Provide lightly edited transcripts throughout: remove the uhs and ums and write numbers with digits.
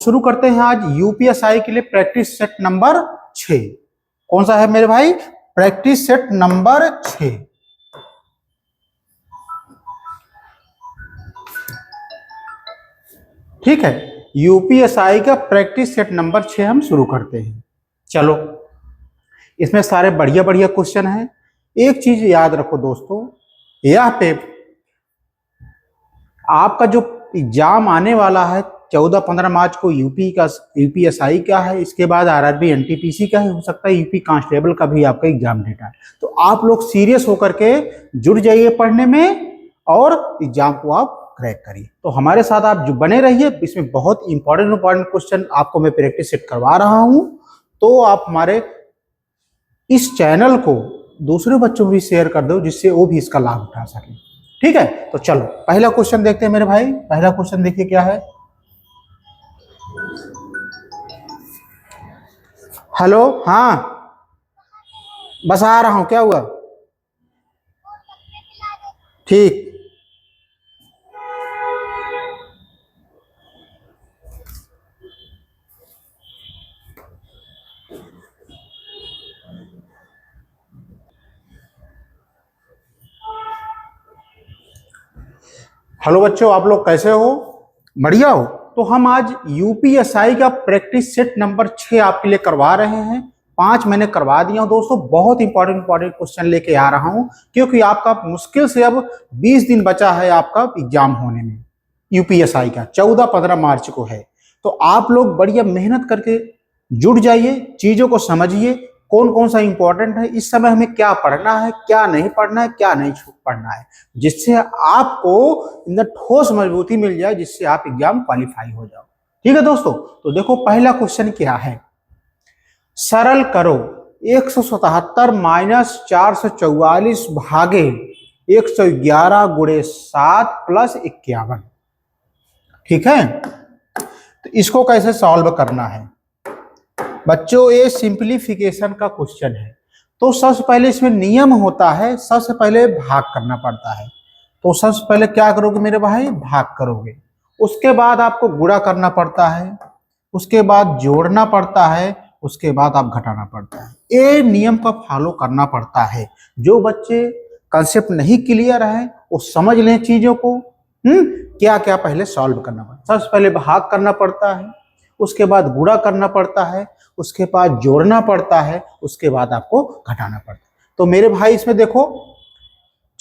शुरू करते हैं आज यूपीएसआई के लिए प्रैक्टिस सेट नंबर 6। कौन सा है मेरे भाई? Practice set number 6। ठीक है, यूपीएसआई का प्रैक्टिस सेट नंबर 6 हम शुरू करते हैं। चलो, इसमें सारे बढ़िया बढ़िया क्वेश्चन हैं। एक चीज याद रखो दोस्तों, यह पे आपका जो एग्जाम आने वाला है 14-15 मार्च को यूपीएसआई का है, इसके बाद आरआरबी एनटीपीसी का है, हो सकता है यूपी कांस्टेबल का भी आपका एग्जाम डेटा है। तो आप लोग सीरियस होकर के जुड़ जाइए पढ़ने में और एग्जाम को आप क्रैक करिए। तो हमारे साथ आप जो बने रहिए, इसमें बहुत इंपॉर्टेंट क्वेश्चन आपको मैं प्रैक्टिस सेट करवा रहा हूं। तो आप हमारे इस चैनल को दूसरे बच्चों को भी शेयर कर दो, जिससे वो भी इसका लाभ उठा सके। ठीक है, तो चलो पहला क्वेश्चन देखते हैं मेरे भाई। पहला क्वेश्चन देखिए क्या है। हेलो, हाँ बस आ रहा हूं, क्या हुआ? ठीक। हेलो बच्चों, आप लोग कैसे हो? बढ़िया हो? तो हम आज यूपीएसआई का प्रैक्टिस सेट नंबर 6 आपके लिए करवा रहे हैं। 5 मैंने करवा दिया हूं दोस्तों। बहुत इंपॉर्टेंट क्वेश्चन लेके आ रहा हूं, क्योंकि आपका मुश्किल से अब 20 दिन बचा है आपका एग्जाम होने में। यूपीएसआई का 14-15 मार्च को है। तो आप लोग बढ़िया मेहनत करके जुड़ जाइए, चीजों को समझिए, कौन कौन सा इंपॉर्टेंट है, इस समय हमें क्या पढ़ना है, क्या नहीं पढ़ना है, क्या नहीं पढ़ना है, जिससे आपको अंदर ठोस मजबूती मिल जाए, जिससे आप एग्जाम क्वालिफाई हो जाओ। ठीक है दोस्तों, तो देखो पहला क्वेश्चन क्या है। सरल करो 177 माइनस 444 भागे 111 गुणे 7 प्लस 51। ठीक है, तो इसको कैसे सॉल्व करना है बच्चों? ये सिंप्लीफिकेशन का क्वेश्चन है। तो सबसे पहले इसमें नियम होता है, सबसे पहले भाग करना पड़ता है। तो सबसे पहले क्या करोगे मेरे भाई? भाग करोगे। उसके बाद आपको गुणा करना पड़ता है, उसके बाद जोड़ना पड़ता है, उसके बाद आप घटाना पड़ता है। ये नियम का फॉलो करना पड़ता है। जो बच्चे कंसेप्ट नहीं क्लियर है वो समझ लें चीजों को। क्या क्या पहले सॉल्व करना पड़ता है। सबसे पहले भाग करना पड़ता है, उसके बाद गुणा करना पड़ता है, उसके बाद जोड़ना पड़ता है, उसके बाद आपको घटाना पड़ता है। तो मेरे भाई इसमें देखो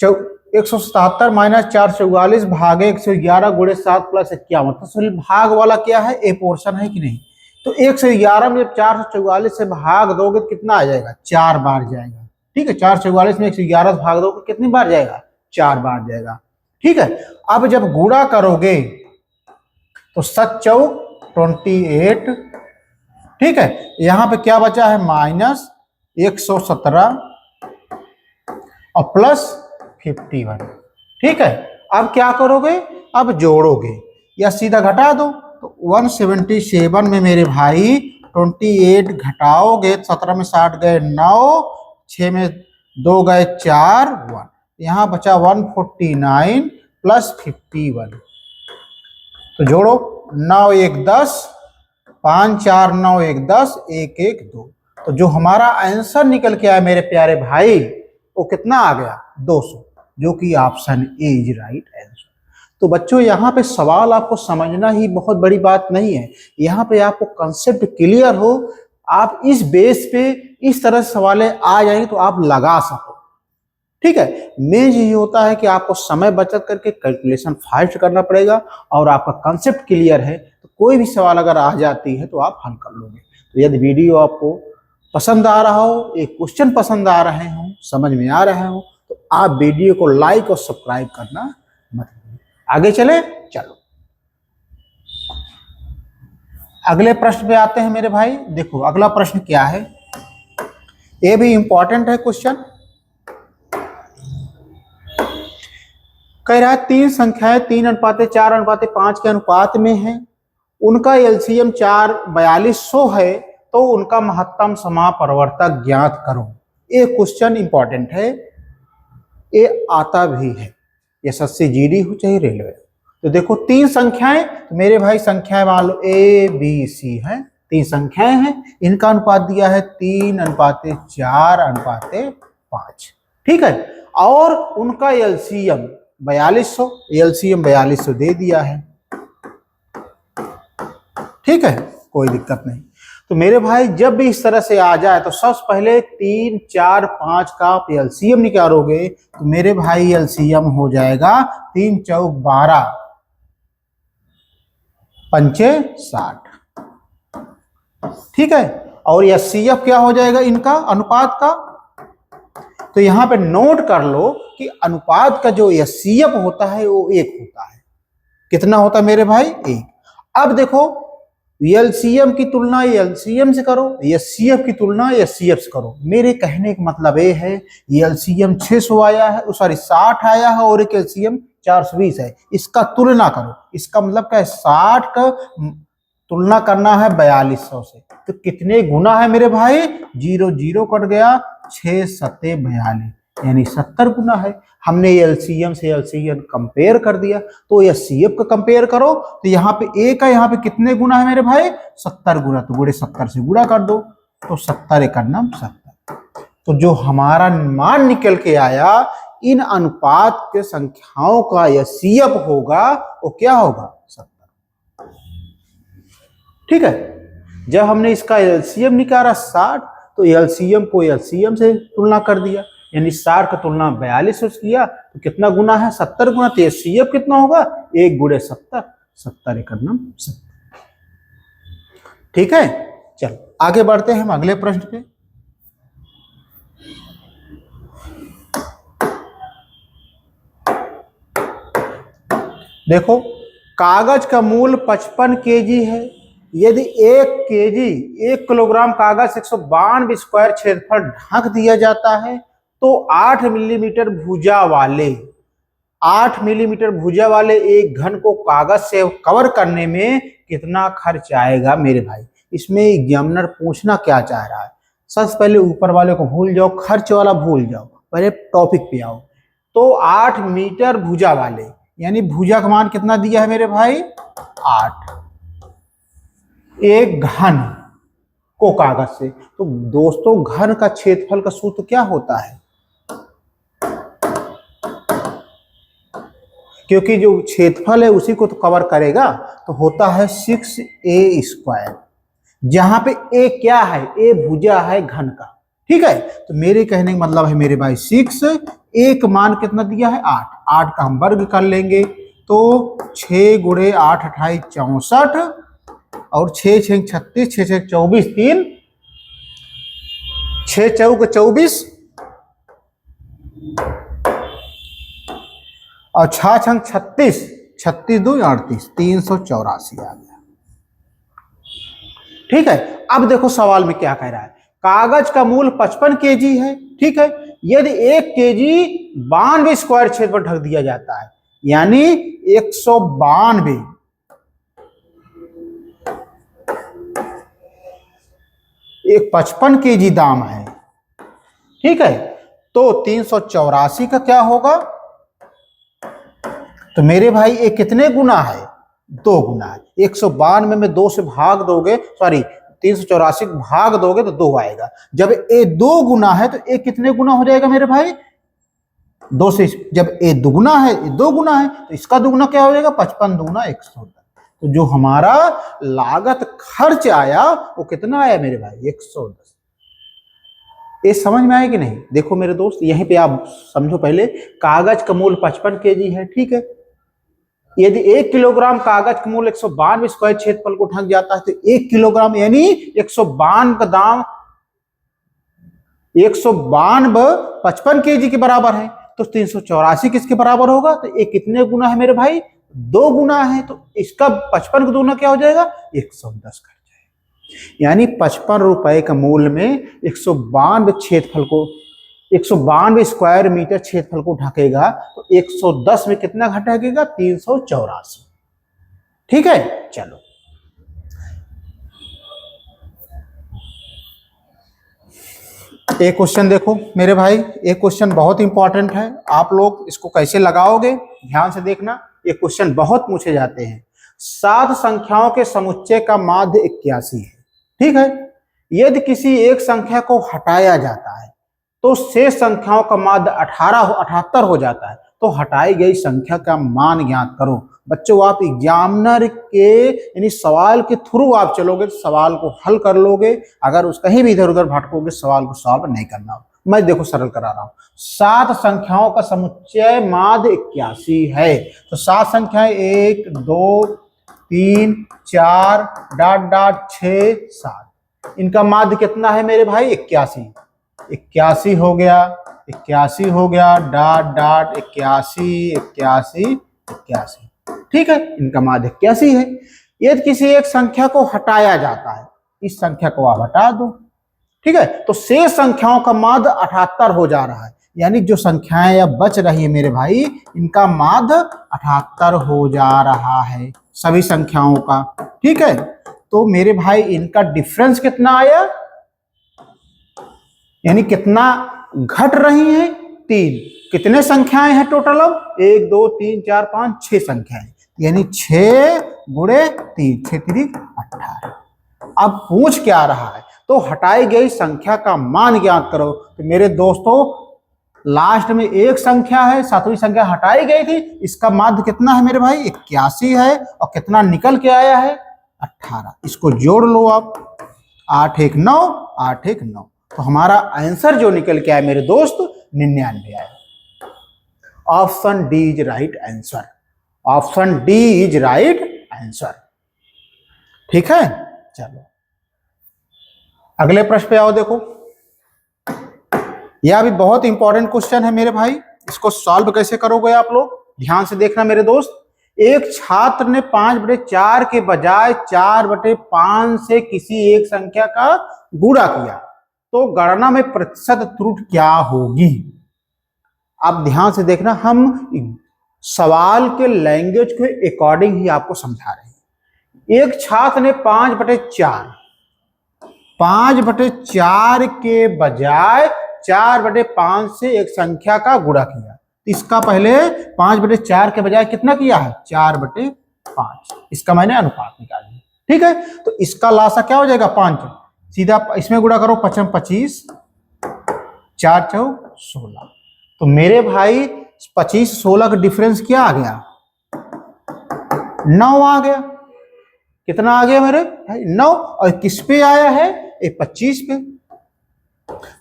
177 माइनस 444 भागे 111 गुणे 7 प्लस 51। तो भाग वाला क्या है? ए पोर्शन है कि नहीं? तो 111 में 444 से भाग दोगे तो कितना आ जाएगा? 4 बार जाएगा। ठीक है, 444 में 111 से भाग दोगे कितनी बार जाएगा? 4 बार जाएगा। ठीक है, अब जब गुणा करोगे तो 7 चौक 28। ठीक है, यहां पे क्या बचा है? माइनस 117 और प्लस 51। ठीक है, अब क्या करोगे? अब जोड़ोगे या सीधा घटा दो। तो 177 में मेरे भाई 28 घटाओगे, 17 में 60 गए 9, 6 में 2 गए 4, 1। यहां बचा 149 प्लस 51। तो जोड़ो, 9 1 10, 5 4 9 1 10, 1 1 2। तो जो हमारा आंसर निकल के आया मेरे प्यारे भाई, वो कितना आ गया? 200, जो कि option A is right answer. तो बच्चों यहाँ पे सवाल आपको समझना ही बहुत बड़ी बात नहीं है। यहाँ पे आपको कंसेप्ट क्लियर हो, आप इस बेस पे इस तरह से सवाल आ जाएंगे तो आप लगा सको। ठीक है, मेन ये होता है कि आपको समय बचत करके कैलकुलेशन फास्ट करना पड़ेगा, और आपका कंसेप्ट क्लियर है तो कोई भी सवाल अगर आ जाती है तो आप हल कर लोगे। तो यदि वीडियो आपको पसंद आ रहा हो, एक क्वेश्चन पसंद आ रहे हो, समझ में आ रहे हो, तो आप वीडियो को लाइक और सब्सक्राइब करना मत भूलिए। आगे चले, चलो अगले प्रश्न पे आते हैं मेरे भाई। देखो अगला प्रश्न क्या है, ये भी इंपॉर्टेंट है क्वेश्चन। कह रहा है 3 संख्याएं 3:4:5 के अनुपात में है, उनका एलसीएम 4200 है, तो उनका महत्तम समापवर्तक ज्ञात करो। ये क्वेश्चन इंपॉर्टेंट है, ये आता भी है, एसएससी जीडी हो चाहे रेलवे। तो देखो तीन संख्याएं, तो मेरे भाई संख्याएं मान लो ए बी सी है, तीन संख्याएं हैं, इनका अनुपात दिया है 3:4:5। ठीक है, और उनका एलसीएम 4200, एलसीएम 4200 दे दिया है। ठीक है, कोई दिक्कत नहीं। तो मेरे भाई जब भी इस तरह से आ जाए तो सबसे पहले 3, 4, 5 का एलसीएम निकालोगे, तो मेरे भाई एलसीएम हो जाएगा 3 चौक 12 पंचे 60। ठीक है, और एचसीएफ क्या हो जाएगा इनका अनुपात का, तो यहां पे नोट कर लो कि अनुपात का जो एचसीएफ होता है वो 1 होता है। कितना होता है मेरे भाई? 1। अब देखो एलसीएम की तुलना एलसीएम से करो, एचसीएफ की तुलना एचसीएफ से करो। मेरे कहने का मतलब ये है एलसीएम 600 आया है, सॉरी 60 आया है, और एक एलसीएम 420 है, इसका तुलना करो। इसका मतलब क्या है? 60 का तुलना करना है 4200 से, तो कितने गुना है मेरे भाई? 0 0 कट गया, 6 7 42, यानी 70 गुना है। हमने एलसीएम से एलसीएम कंपेयर कर दिया, तो एचसीएफ का कंपेयर करो, तो यहाँ पे ए का यहाँ पे कितने गुना है मेरे भाई? 70 गुना। तो गुणे 70 से गुणा कर दो, तो 70 × 70। तो जो हमारा मान निकल के आया इन अनुपात के संख्याओं का एचसीएफ होगा, वो क्या होगा? 70। ठीक है, जब हमने इसका एलसीएम निकाला 60, तो एलसीएम को एलसीएम से तुलना कर दिया, यानी 60 का तुलना 4200 से किया, तो कितना गुना है? 70 गुना। तो एचसीएफ कितना होगा? 1 × 70, 70 × 70। ठीक है, चलो आगे बढ़ते हैं हम अगले प्रश्न पे। देखो, कागज का मूल 55 केजी है। यदि 1 केजी 1 किलोग्राम कागज 192 स्क्वायर क्षेत्रफल ढक दिया जाता है, तो 8 मिलीमीटर भुजा वाले 8 मिलीमीटर भुजा वाले एक घन को कागज से कवर करने में कितना खर्च आएगा मेरे भाई? इसमें एग्जामिनर पूछना क्या चाह रहा है? सबसे पहले ऊपर वाले को भूल जाओ, खर्च वाला भूल जाओ, पहले टॉपिक पे आओ। तो 8 मीटर भुजा वाले, यानी भुजा का मान कितना दिया है मेरे भाई? 8। एक घन को कागज से, तो दोस्तों घन का क्षेत्रफल का सूत्र क्या होता है? क्योंकि जो क्षेत्रफल है उसी को तो कवर करेगा, तो होता है 6a²। जहां पे a क्या है? a भुजा है घन का। ठीक है, तो मेरे कहने का मतलब है मेरे भाई 6, a का मान कितना दिया है? 8। 8 का हम वर्ग कर लेंगे, तो 6 × 8 = 28 64, और 6 6 36, 6 6 24, 3 6 4 24, और 6 6 36, 36 2 38, 384 आ गया। ठीक है, अब देखो सवाल में क्या कह रहा है? कागज का मूल 55 केजी है। ठीक है, यदि 1 केजी 92 स्क्वायर क्षेत्र पर ढक दिया जाता है, यानी 192 एक 55 केजी दाम है। ठीक है, तो 384 का क्या होगा? तो मेरे भाई ये कितने गुना है? 2 गुना है। 192 में 2 से भाग दोगे, सॉरी 384 भाग दोगे तो 2 आएगा। जब ए 2 गुना है तो ए कितने गुना हो जाएगा मेरे भाई? 2 से। जब ए दुगुना है, 2 गुना है, तो इसका दुगुना क्या हो जाएगा? 55 दूना 110। तो जो हमारा लागत खर्च आया वो कितना आया मेरे भाई? 110। ये समझ में आया कि नहीं? देखो मेरे दोस्त, यहीं पे आप समझो पहले। कागज का मूल 55 केजी है। ठीक है, यदि 1 किलोग्राम कागज का मूल 192 स्क्वायर क्षेत्रफल को ढक जाता है, तो 1 किलोग्राम यानी 192 का दाम 192 55 केजी के बराबर है, तो 384 किसके बराबर होगा? तो ये कितने गुना है मेरे भाई? 2 गुना है। तो इसका 55 का दूना क्या हो जाएगा? 110 कर जाएगा। यानी 55 रुपए का मूल्य में 192 क्षेत्रफल को 192 स्क्वायर मीटर क्षेत्रफल को ढकेगा, तो 110 में कितना घटेगा? 384। ठीक है, चलो एक क्वेश्चन देखो मेरे भाई। एक क्वेश्चन बहुत इंपॉर्टेंट है, आप लोग इसको कैसे लगाओगे ध्यान से देखना। ये क्वेश्चन बहुत पूछे जाते हैं। 7 संख्याओं के समुच्चय का माध्य 81 है। ठीक है, यदि किसी एक संख्या को हटाया जाता है तो शेष संख्याओं का माध्य 78 हो जाता है। तो हटाई गई संख्या का मान ज्ञात करो। बच्चों, आप एग्जामिनर के यानी सवाल के थ्रू आप चलोगे तो सवाल को हल कर लोगे। अगर उस कहीं भी इधर उधर भटकोगे सवाल को सॉल्व नहीं करना। मैं देखो सरल करा रहा हूं। 7 संख्याओं का समुच्चय माध्य 81 है। तो 7 संख्याएं 1 2 3 4 डॉट डॉट 6 7, इनका माध्य कितना है मेरे भाई? 81। 81 हो गया, 81 हो गया, डॉट डॉट 81 81 81। ठीक है, इनका माध्य 81 है। यदि किसी एक संख्या को हटाया जाता है, इस संख्या को आप हटा दो, ठीक है, तो शेष संख्याओं का माध्य 78 हो जा रहा है। यानी जो संख्याएं अब बच रही है मेरे भाई, इनका माध्य 78 हो जा रहा है सभी संख्याओं का। ठीक है, तो मेरे भाई इनका डिफरेंस कितना आया, यानी कितना घट रही हैं? 3। कितने संख्याएं हैं टोटल? अब 1 2 3 4 5 6 संख्याएं, यानी 6 गुणे 3 6 3 18। अब पूछ क्या रहा है? तो हटाई गई संख्या का मान ज्ञात करो। तो मेरे दोस्तों, लास्ट में एक संख्या है, 7वीं संख्या हटाई गई थी, इसका माध्य कितना है मेरे भाई? 81 है। और कितना निकल के आया है? 18। इसको जोड़ लो आप, 8 1 9 8 1 9। तो हमारा आंसर जो निकल के आया मेरे दोस्त 99 आया। Option D is right answer. Option D is right answer. ठीक है, चलो अगले प्रश्न पे आओ। देखो, यह भी बहुत इंपॉर्टेंट क्वेश्चन है मेरे भाई। इसको सॉल्व कैसे करोगे आप लोग, ध्यान से देखना मेरे दोस्त। एक छात्र ने 5/4 के बजाय 4/5 से किसी एक संख्या का गुणा किया, तो गणना में प्रतिशत त्रुटि क्या होगी? आप ध्यान से देखना, हम सवाल के लैंग्वेज के अकॉर्डिंग ही आपको समझा रहे हैं। एक छात्र ने 5/4 के बजाय 4/5 से एक संख्या का गुणा किया। इसका पहले 5/4 के बजाय कितना किया है? 4/5। इसका मैंने अनुपात निकाल लिया। ठीक है, तो इसका लासा क्या हो जाएगा? 5। सीधा इसमें गुणा करो, 5 25 4 4 16। तो मेरे भाई 25 16 का डिफरेंस क्या आ गया? 9 आ गया। कितना आ गया मेरे भाई? 9। और किस पे आया है? 25 पे।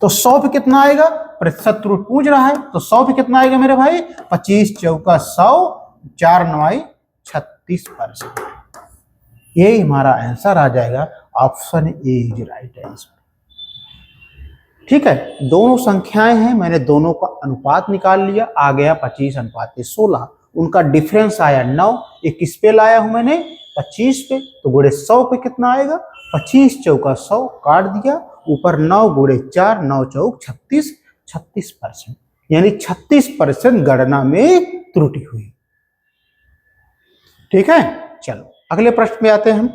तो 100 पे कितना आएगा? प्रतिशत त्रुटि पूछ रहा है, तो 100 पे कितना आएगा मेरे भाई? 25 चौका 100, 4 9 36%। ये हमारा आंसर आ जाएगा। Option A is right answer. ठीक है, दोनों संख्याएं हैं, मैंने दोनों का अनुपात निकाल लिया, आ गया 25:16। उनका डिफरेंस आया 9। ये किस पे लाया हूं मैंने? 25 पे। तो गुणे 100 पे कितना आएगा? 25 चौका 100, काट दिया, ऊपर 9 गुणे 4 9 चौक 36 36%, यानी 36% गणना में त्रुटि हुई। ठीक है, चलो अगले प्रश्न में आते हैं हम।